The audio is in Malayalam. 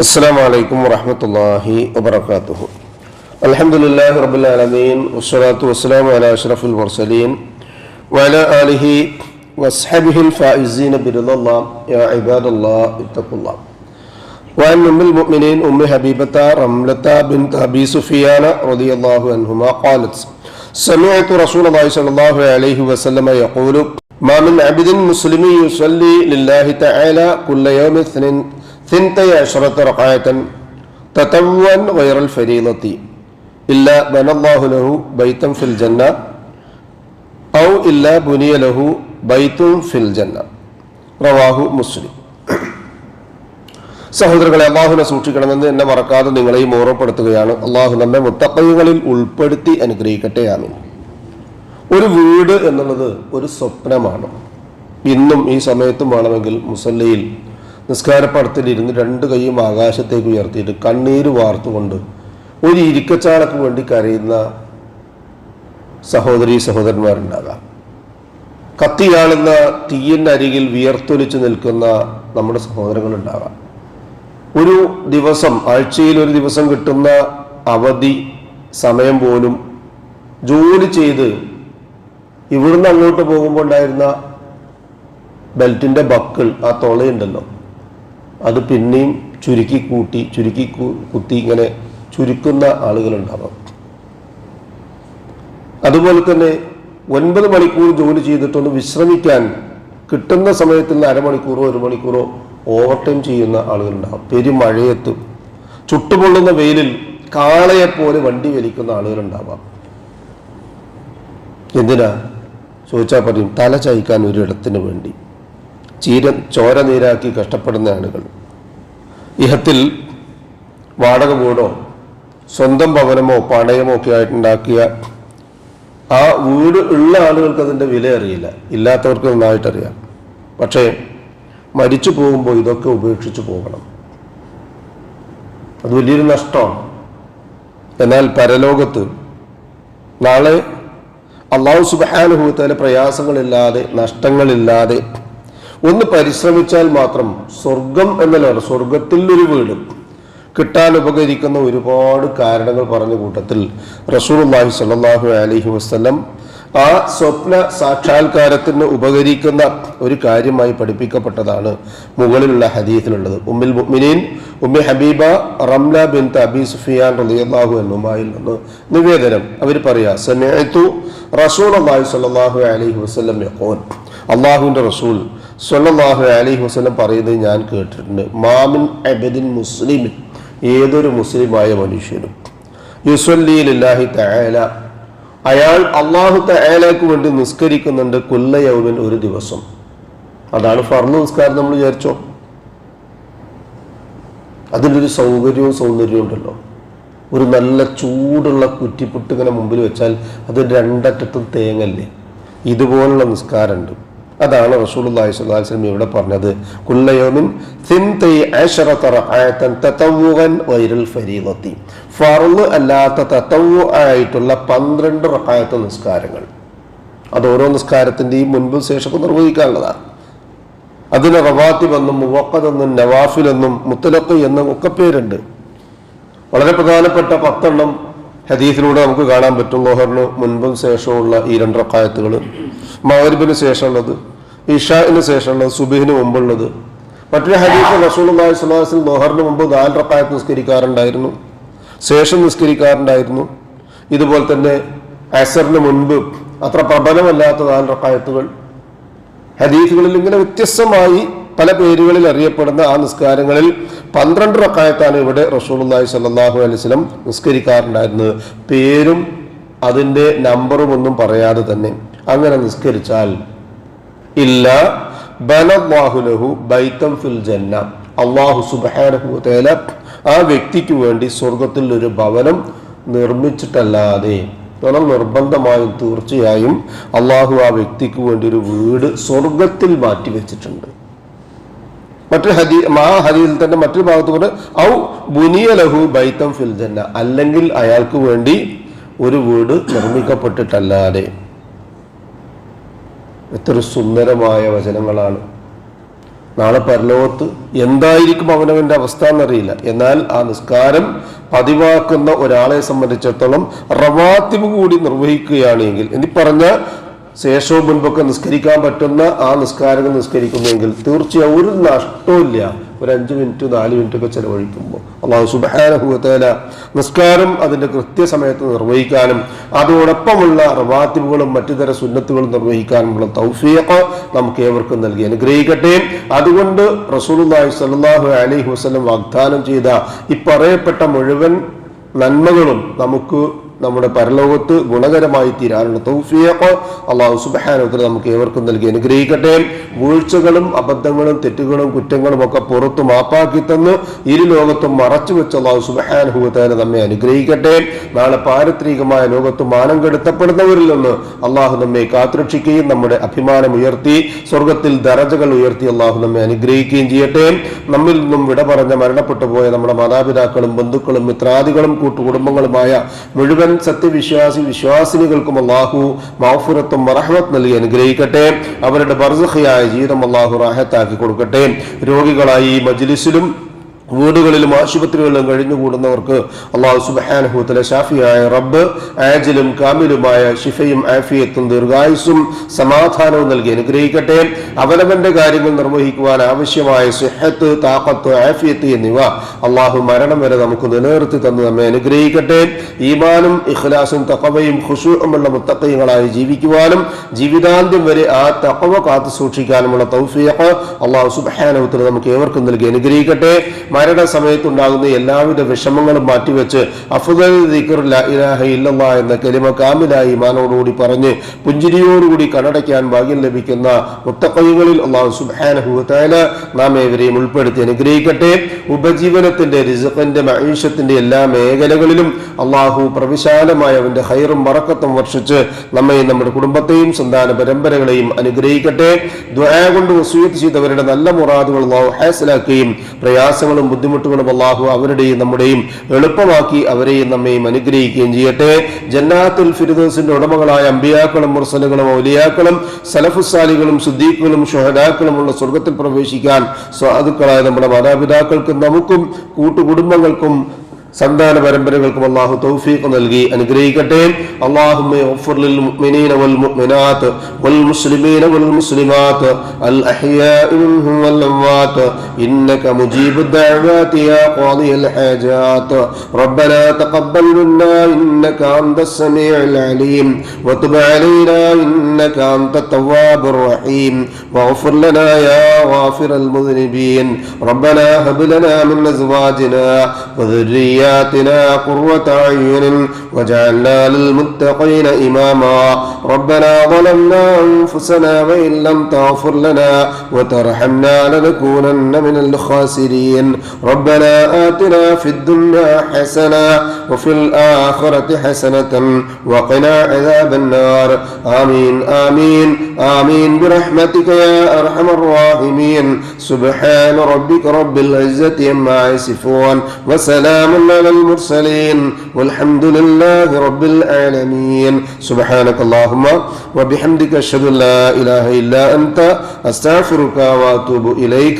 السلام عليكم ورحمة الله وبركاته. الحمد لله رب العالمين والصلاة والسلام على أشرف المرسلين وعلى آله وأصحابه الفائزين برضا الله. يا عباد الله اتقوا الله. وعن أم المؤمنين أم حبيبة رملة بنت أبي سفيان رضي الله عنهما قالت: سمعت رسول الله صلى الله عليه وسلم يقول: ما من عبد مسلم يصلي لله تعالى كل يوم ثنتي عشرة ركعة تطوعا غير الفريضة إلا بنى الله له بيتا في الجنة أو إلا بني له بيت في الجنة. റവാഹു മുസ്ലിം. സഹോദരങ്ങളെ, അള്ളാഹുവിനെ സൂക്ഷിക്കണമെന്ന് എന്നെ മറക്കാതെ നിങ്ങളെയും ഓർമ്മപ്പെടുത്തുകയാണ്. അള്ളാഹു നമ്മെ മുത്തഖീങ്ങളിൽ ഉൾപ്പെടുത്തി അനുഗ്രഹിക്കട്ടെ. ആമീൻ. ഒരു വീട് എന്നുള്ളത് ഒരു സ്വപ്നമാണ്. ഇന്നും ഈ സമയത്തും വേണമെങ്കിൽ മുസല്ലയിൽ നിസ്കാരപ്പടത്തിലിരുന്ന് രണ്ട് കൈയും ആകാശത്തേക്ക് ഉയർത്തിയിട്ട് കണ്ണീര് വാർത്തുകൊണ്ട് ഒരു ഇരിക്കച്ചാളക്ക് വേണ്ടി കരയുന്ന സഹോദരന്മാരുണ്ടാകാം. കത്തിയാളുന്ന തീയിനരികിൽ വിയർത്തൊലിച്ച് നിൽക്കുന്ന നമ്മുടെ സഹോദരങ്ങളുണ്ടാകാം. ഒരു ദിവസം, ആഴ്ചയിൽ ഒരു ദിവസം കിട്ടുന്ന അവധി സമയം പോലും ജോലി ചെയ്ത് ഇവിടുന്ന് അങ്ങോട്ട് പോകുമ്പോൾ ഉണ്ടായിരുന്ന ബെൽറ്റിന്റെ ബക്കിൾ, ആ തുളയുണ്ടല്ലോ, അത് പിന്നെയും ചുരുക്കി കുത്തി ഇങ്ങനെ ചുരുക്കുന്ന ആളുകളുണ്ടാവാം. അതുപോലെ തന്നെ 9 മണിക്കൂർ ജോലി ചെയ്തിട്ടൊന്ന് വിശ്രമിക്കാൻ കിട്ടുന്ന സമയത്തിൽ നിന്ന് അരമണിക്കൂറോ 1 മണിക്കൂറോ ഓവർ ടൈം ചെയ്യുന്ന ആളുകളുണ്ടാവും. പെരുമഴയത്ത് ചുട്ടുപൊള്ളുന്ന വെയിലിൽ കാളയെപ്പോലെ വണ്ടി വലിക്കുന്ന ആളുകളുണ്ടാവാം. എന്തിനാ ചോദിച്ചാൽ പറയും, തല ചായ്ക്കാൻ ഒരിടത്തിന് വേണ്ടി ചോര നീരാക്കി കഷ്ടപ്പെടുന്ന ആളുകൾ. ഇഹത്തിൽ വാടക വീടോ സ്വന്തം ഭവനമോ പണയമോ ഒക്കെ ആയിട്ടുണ്ടാക്കിയ ആ വീട് ഉള്ള ആളുകൾക്ക് അതിൻ്റെ വില അറിയില്ല, ഇല്ലാത്തവർക്ക് നന്നായിട്ടറിയാം. പക്ഷേ മരിച്ചു പോകുമ്പോൾ ഇതൊക്കെ ഉപേക്ഷിച്ച് പോകണം. അത് വലിയൊരു നഷ്ടമാണ്. എന്നാൽ പരലോകത്ത് നാളെ അല്ലാഹു സുബ്ഹാനഹു വ തആല പ്രയാസങ്ങളില്ലാതെ നഷ്ടങ്ങളില്ലാതെ ഒന്ന് പരിശ്രമിച്ചാൽ മാത്രം സ്വർഗം എന്നല്ല, സ്വർഗത്തിൽ ഒരു വീട് കിട്ടാൻ ഉപകരിക്കുന്ന ഒരുപാട് കാരണങ്ങൾ പറഞ്ഞ കൂട്ടത്തിൽ റസൂലുള്ളാഹി സ്വല്ലല്ലാഹു അലൈഹി വസല്ലം ആ സ്വപ്ന സാക്ഷാത്കാരത്തിന് ഉപകരിക്കുന്ന ഒരു കാര്യമായി പഠിപ്പിക്കപ്പെട്ടതാണ് മുകളിലുള്ള ഹദീസിലുള്ളത്. ഉമ്മുൽ മുഅ്മിനീൻ ഉമ്മി ഹബീബ റംല ബിൻത് അബി സുഫിയാൻ റളിയല്ലാഹു അൻഹുമായിൽ നിന്ന് നിവേദനം. അവർ പറയാ, സമിഅതു റസൂലുള്ളാഹി സ്വല്ലല്ലാഹു അലൈഹി വസല്ലം യഖൂൽ, അല്ലാഹുവിന്റെ റസൂൽ സ്വല്ലല്ലാഹു അലൈഹി വസല്ലം പറയുന്നത് ഞാൻ കേട്ടിട്ടുണ്ട്. മാമിൻ അബ്ദിൻ മുസ്ലിമിൻ, ഏതൊരു മുസ്ലിമായ മനുഷ്യനും, യുസല്ലി ലില്ലാഹി തആല, അയാൾ അല്ലാഹു തആലയ്ക്ക് വേണ്ടി നിസ്കരിക്കുന്നുണ്ട്, കുല്ല യൗമിൻ, ഒരു ദിവസം. അതാണ് ഫർള് നിസ്കാരം. നമ്മൾ വിചാരിച്ചോ, അതിലൊരു സൗന്ദര്യവും ഉണ്ടല്ലോ. ഒരു നല്ല ചൂടുള്ള കുറ്റിപ്പുട്ട് ഇങ്ങനെ മുമ്പിൽ വെച്ചാൽ അത് രണ്ടറ്റത്തും തേങ്ങല്ലേ, ഇതുപോലുള്ള നിസ്കാരമുണ്ട്. അതാണ് റസൂലുള്ളാഹി സ്വല്ലല്ലാഹു അലൈഹി വസല്ലം ഇവിടെ പറഞ്ഞത്, കുല്ല യൗമിൻ സിൻതൈ അശറത റകഅതൻ തതവ്വുഅൻ ഗൈറൽ ഫരീളത്തി, ഫർള് അല്ലാത്ത തതവ്വു ആയിട്ടുള്ള 12 റകഅത്ത് നിസ്കാരങ്ങൾ. അത് ഓരോ നിസ്കാരത്തിൻ്റെയും മുൻപും ശേഷമൊക്കെ നിർവഹിക്കാനുള്ളതാണ്. അതിന് റവാത്തിബ് എന്നും മുവഖ്ഖദ് എന്നും നവാഫിൽ എന്നും മുത്തലഖ് എന്നും ഒക്കെ പേരുണ്ട്. വളരെ പ്രധാനപ്പെട്ട 10 എണ്ണം ഹദീസിലൂടെ നമുക്ക് കാണാൻ പറ്റും. ളുഹറിന് മുൻപും ശേഷമുള്ള ഈ 2 റകഅത്തുകൾ, മഗ്രിബിന് ശേഷമുള്ളത്, ഇശാഇന് ശേഷമുള്ളത്, സുബ്ഹിന് മുമ്പുള്ളത്. മറ്റൊരു ഹദീസിൽ റസൂലുള്ളാഹി സ്വല്ലല്ലാഹു അലൈഹി വസല്ലം ളുഹറിന് മുമ്പ് 4 റകഅത്ത് നിസ്കരിക്കാറുണ്ടായിരുന്നു, ശേഷം നിസ്കരിക്കാറുണ്ടായിരുന്നു. ഇതുപോലെ തന്നെ അസറിന് മുൻപ് അത്ര പ്രബലമല്ലാത്ത 4 റകഅത്തുകൾ. ഹദീസുകളിൽ ഇങ്ങനെ വ്യത്യസ്തമായി പല പേരുകളിൽ അറിയപ്പെടുന്ന ആ നിസ്കാരങ്ങളിൽ 12 റകഅത്താണ് ഇവിടെ റസൂലുള്ളാഹി സ്വല്ലല്ലാഹു അലൈഹി വസല്ലം നിസ്കരിക്കാറുണ്ടായിരുന്നത്. പേരും അതിൻ്റെ നമ്പറും ഒന്നും പറയാതെ തന്നെ അങ്ങനെ നിസ്കരിച്ചാൽ ഇല്ല ബനല്ലാഹു ലഹു ബൈതൻ ഫിൽ ജന്ന, അല്ലാഹു സുബ്ഹാനഹു വ തആല ആ വ്യക്തിക്ക് വേണ്ടി സ്വർഗത്തിൽ ഒരു ഭവനം നിർമ്മിച്ചിട്ടല്ലാതെ, നിർബന്ധമായും തീർച്ചയായും അല്ലാഹു ആ വ്യക്തിക്ക് വേണ്ടി ഒരു വീട് സ്വർഗത്തിൽ മാറ്റി വെച്ചിട്ടുണ്ട്. മറ്റൊരു ഹദീസിൽ തന്നെ മറ്റൊരു ഭാഗത്ത് കൊണ്ട് ഔ ബുനിയ ലഹു ബൈതൻ ഫിൽ ജന്ന, അല്ലെങ്കിൽ അയാൾക്ക് വേണ്ടി ഒരു വീട് നിർമ്മിക്കപ്പെട്ടിട്ടല്ലാതെ. എത്ര സുന്ദരമായ വചനങ്ങളാണ്. നാളെ പരലോകത്ത് എന്തായിരിക്കും അവനവൻ്റെ അവസ്ഥ എന്നറിയില്ല. എന്നാൽ ആ നിസ്കാരം പതിവാക്കുന്ന ഒരാളെ സംബന്ധിച്ചിടത്തോളം റവാത്തിബ് കൂടി നിർവഹിക്കുകയാണെങ്കിൽ, ഇനി പറഞ്ഞ ശേഷവും മുൻപൊക്കെ നിസ്കരിക്കാൻ പറ്റുന്ന ആ നിസ്കാരങ്ങൾ നിസ്കരിക്കുന്നെങ്കിൽ തീർച്ചയായും ഒരു നഷ്ടവുമില്ല. ഒരു 5 മിനിറ്റ് 4 മിനിറ്റ് ഒക്കെ ചെലവഴിക്കുമ്പോൾ അല്ലാഹു സുബ്ഹാനഹു വ തആല നിസ്കാരം അതിൻ്റെ കൃത്യസമയത്ത് നിർവഹിക്കാനും അതോടൊപ്പമുള്ള റവാത്തിബുകളും മറ്റുതര സുന്നത്തുകളും നിർവഹിക്കാനുമുള്ള തൗഫീഖ് നമുക്ക് ഏവർക്കും നൽകി അനുഗ്രഹിക്കട്ടെ. അതുകൊണ്ട് റസൂലുള്ളാഹി സ്വല്ലല്ലാഹു അലൈഹി വസല്ലം വാഗ്ദാനം ചെയ്ത ഈ പറയപ്പെട്ട മുഴുവൻ നന്മകളും നമുക്ക് നമ്മുടെ പരലോകത്ത് ഗുണകരമായി തീരാനുള്ള തൗഫീഖ് അല്ലാഹു സുബ്ഹാനഹു വ തആല നമുക്ക് ഏവർക്കും നൽകി അനുഗ്രഹിക്കട്ടെ. വീഴ്ചകളും അബദ്ധങ്ങളും തെറ്റുകളും കുറ്റങ്ങളും ഒക്കെ പുറത്തു മാപ്പാക്കി തന്ന് ഇരു ലോകത്തും മറച്ചു വെച്ച് അല്ലാഹു സുബ്ഹാനഹു വ തആല നമ്മെ അനുഗ്രഹിക്കട്ടെ. നാളെ പാരത്രികമായ ലോകത്ത് മാനം കെടുത്തപ്പെടുന്നവരിൽ നിന്ന് അല്ലാഹു നമ്മെ കാത്തുരക്ഷിക്കുകയും നമ്മുടെ അഭിമാനം ഉയർത്തി സ്വർഗത്തിൽ ദറജകൾ ഉയർത്തി അല്ലാഹു നമ്മെ അനുഗ്രഹിക്കുകയും ചെയ്യട്ടെ. നമ്മിൽ നിന്നും വിട പറഞ്ഞ മരണപ്പെട്ടു പോയ നമ്മുടെ മാതാപിതാക്കളും ബന്ധുക്കളും മിത്രാദികളും കൂട്ടുകുടുംബങ്ങളുമായ മുഴുവൻ വിശ്വാസിനികൾക്കും അല്ലാഹു മഗ്ഫിറത്തും റഹ്മത്തും നൽകി അനുഗ്രഹിക്കട്ടെ. അവരുടെ ബർസഖിയായ ജീവിതം അല്ലാഹു റാഹത്താക്കി കൊടുക്കട്ടെ. രോഗികളായി മജ്ലിസിലും വീടുകളിലും ആശുപത്രികളിലും കഴിഞ്ഞുകൂടുന്നവർക്ക് അല്ലാഹു സുബ്ഹാനഹു വ തആല ഷാഫിയായ റബ്ബ് ആജിലും കാമിലുമായ ശിഫയും ആഫിയത്തും ദീർഘായുസ്സും സമാധാനവും നൽകി അനുഗ്രഹിക്കട്ടെ. അവനവന്റെ കാര്യങ്ങൾ നിർവഹിക്കുവാൻ ആവശ്യമായ സിഹത്ത്, താഖത്ത്, ആഫിയത്ത് എന്നിവ അല്ലാഹു മരണം വരെ നമുക്ക് നിലനിർത്തി തന്ന് നമ്മെ അനുഗ്രഹിക്കട്ടെ. ഈമാനും ഇഖ്ലാസും തഖവയും ഖുശൂഉമുള്ള മുത്തഖീങ്ങളായി ജീവിക്കുവാനും ജീവിതാന്ത്യം വരെ ആ തഖവ കാത്തു സൂക്ഷിക്കാനുമുള്ള തൗഫീഖ് അല്ലാഹു സുബ്ഹാനഹു വ തആല നമുക്ക് ഏവർക്കും നൽകി അനുഗ്രഹിക്കട്ടെ. മരണസമയത്തുണ്ടാകുന്ന എല്ലാവിധ വിഷമങ്ങളും മാറ്റിവെച്ച് അഫ്ദൽ ദിക്ർ ലാ ഇലാഹ ഇല്ലല്ലാഹ് എന്ന കലിമ കാമിലായി ഈമാനോടുകൂടി പറഞ്ഞ് പുഞ്ചിരിയോടുകൂടി കണ്ണടയ്ക്കാൻ ഭാഗ്യം ലഭിക്കുന്ന മുത്തഖീങ്ങളിൽ അല്ലാഹു സുബ്ഹാനഹു വ തആല നാം ഏവരെയും ഉൾപ്പെടുത്തി അനുഗ്രഹിക്കട്ടെ. ഉപജീവനത്തിന്റെ റിസ്ഖിന്റെ മഈശത്തിന്റെ എല്ലാ മേഖലകളിലും അല്ലാഹു പ്രവിശാലമായ അവന്റെ ഖൈറും ബറക്കത്തും വർഷിച്ച് നമ്മയും നമ്മുടെ കുടുംബത്തെയും സന്താന പരമ്പരകളെയും അനുഗ്രഹിക്കട്ടെ. ദുആ കൊണ്ട് വസിയത്ത് ചെയ്തവരുടെ നല്ല മുറാദുകൾ അല്ലാഹു ഹാസിലാക്കുകയും പ്രയാസങ്ങളും ബുദ്ധിമുട്ടുകളും അല്ലാഹു അവരുടെയും നമ്മുടെയും എളുപ്പമാക്കി അവരെയും നമ്മയും അനുഗ്രഹിക്കുകയും ചെയ്യട്ടെ. ജന്നാത്തുൽ ഫിർദൗസിന്റെ ഉടമകളായ അമ്പിയാക്കളും മുർസലുകളും ഔലിയാക്കളും സലഫുസ്സാലികളും സിദ്ദീഖുകളും ശുഹദാക്കളുമുള്ള സ്വർഗ്ഗത്തിൽ പ്രവേശിക്കാൻ സ്വാദുക്കളായ നമ്മുടെ മാതാപിതാക്കൾക്കും നമുക്കും കൂട്ടുകുടുംബങ്ങൾക്കും സന്താന പരമ്പരകൾക്കും അല്ലാഹു തൗഫീഖ് നൽകി അനുഗ്രഹിക്കട്ടെ. അല്ലാഹുമ്മ ഗ്ഫിർ ലിൽ മുഅ്മിനീന വൽ മുഅ്മിനാത്ത് വൽ മുസ്ലിമീന വൽ മുസ്ലിമാത്ത് അൽ അഹ്യാഇ മിൻഹും വൽ അംവാത്ത് ഇന്നക മുജീബുദ് ദഅവാതി യാ ഖാദിയൽ ഹാജാത്ത് റബ്ബനാ തഖബ്ബൽ മിന്നാ ഇന്നക അൻതസ് സമീഉൽ അലീം വതുബ് അലൈനാ ഇന്നക അൻതത് തവ്വാബുർ റഹീം വഗ്ഫിർ ലനാ യാ ഗാഫിറൽ മുദ്നിബീൻ റബ്ബനാ ഹബ് ലനാ മിൻ അസ്വാജിനാ വദുർരിയ്യാതിനാ قرة أعين وجعلنا للمتقين إماما ربنا ظلمنا أنفسنا وإن لم تغفر لنا وترحمنا لنكونن من الخاسرين ربنا آتنا في الدنيا حسنة وفي الآخرة حسنة وقنا عذاب النار آمين آمين آمين برحمتك يا أرحم الراحمين سبحان ربك رب العزة عما يصفون وسلام على المرسلين والحمد لله رب العالمين سبحانك اللهم وبحمدك أشهد أن لا إله إلا أنت أستغفرك وأتوب إليك